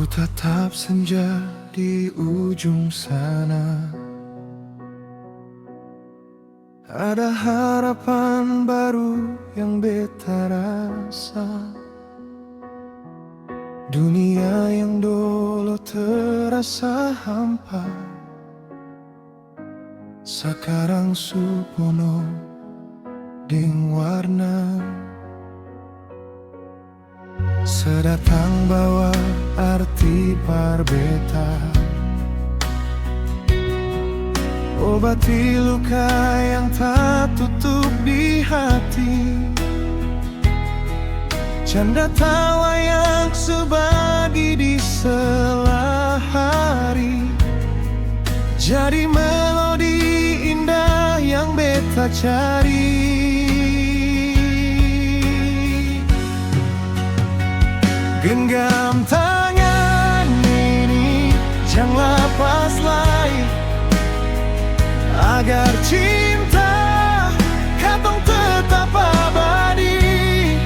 tatap senja di ujung sana. Ada harapan baru yang beta rasa. Dunia yang dulu terasa hampa sekarang supono ding warna. Sedatang bawa arti parbeta, obati luka yang tak tutup di hati. Canda tawa yang sebagi di sela hari, jadi melodi indah yang beta cari. Genggam tangan ini, jangan lepas lagi, agar cinta katong tetap abadi.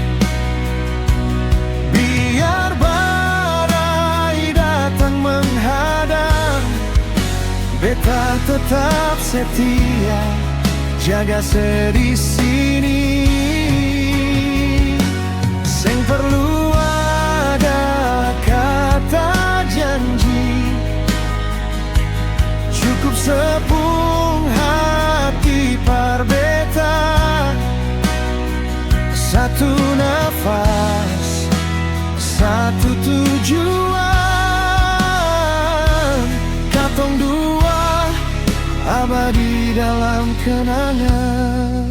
Biar badai datang menghadang, beta tetap setia, jaga di sini. Seng perlu ada kata janji, cukup sepung hati parbeta. Satu nafas, satu tujuan, katong dua abadi dalam kenangan.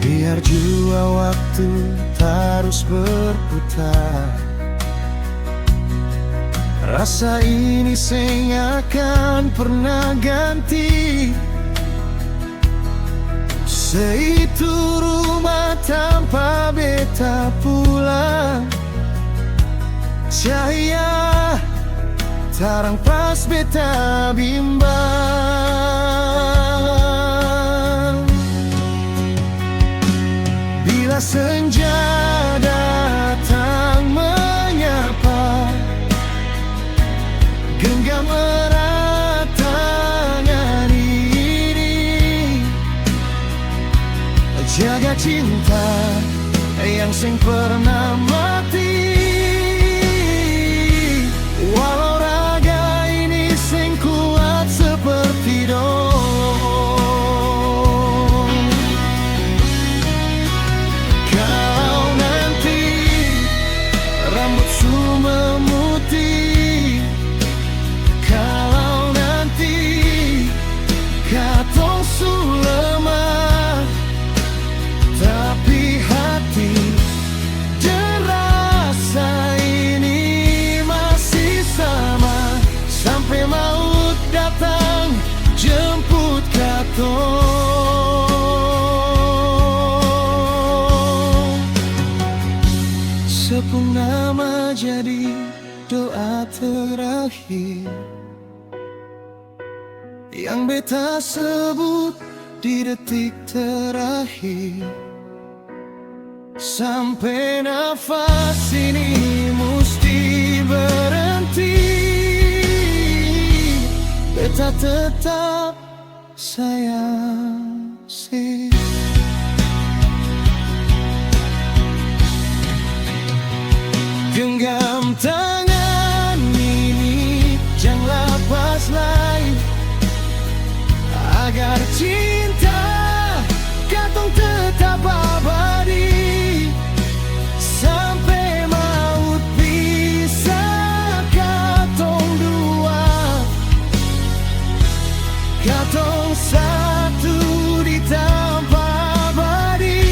Biar jua waktu terus berputar, rasa ini seng akan pernah ganti. Seitu rumah tanpa beta pulang, cahaya tarang pas beta bimbang. Bila senja datang menyapa, genggam erat tangan ini, jaga cinta yang seng pernah mati. Walau raga ini seng kuat seperti dulu, kalau nanti rambut su memutih, kalau nanti katong su lemah, tapi hati dan rasa ini masih sama. Sampai maut datang jemput katong, sepung nama jadi doa terakhir yang beta sebut di detik terakhir. Sampai nafas ini mesti berhenti, beta tetap sayang si. Genggam tangan ini, jangan lepas lagi, agar cinta katong tetap abadi. Sampai maut pisah katong dua, katong satu di tanpa abadi.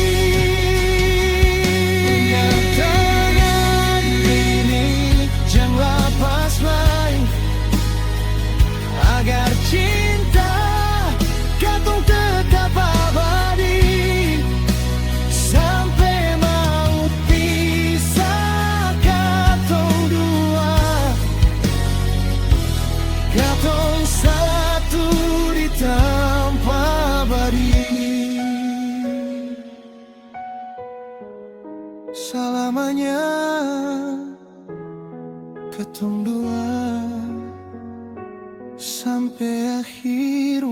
Tangan ini jangan lepas lagi, agar cinta katong tetap abadi. Sampai maut pisah katong dua, katong satu. selamanya ketong dua sampai akhir